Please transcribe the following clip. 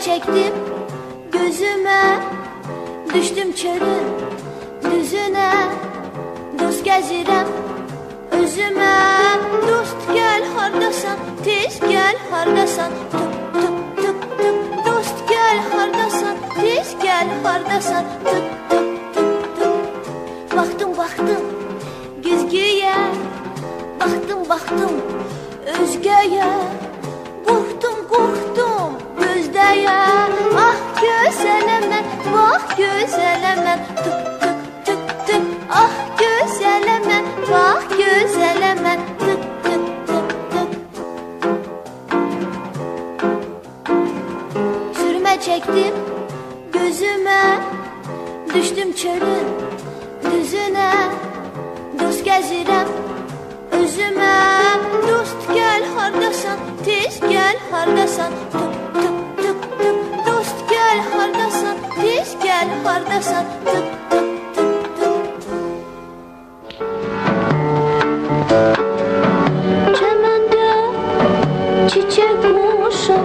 çektim gözüme, düştüm çölün düzüne. Dost gəzirəm özümə, dost gəl hardasan, tez gəl hardasan. Tıp tıp tıp tıp, dost gəl hardasan, tez gəl hardasan. Tıp tıp tıp tıp. Baxdım baxdım güzgüyə, baxdım baxdım özgəyə. Qorxdum qorxdum gözdəyə. Ah gözələm mən, bax gözələm mən. Tıp tıp tıp tıp. Ah gözələm mən, bax gözələm mən. Tıp tıp tıp tıp. Sürmə çəkdim gözümə, düşdüm çölün düzünə. Dost gəzirəm özümə, dost gəl hardasan, tez gəl hardasan. Tıp tıp tıp tıp, dost gəl hardasan, tez gəl hardasan. Tıp tıp tıp tıp. Çəməndə çiçək quşum,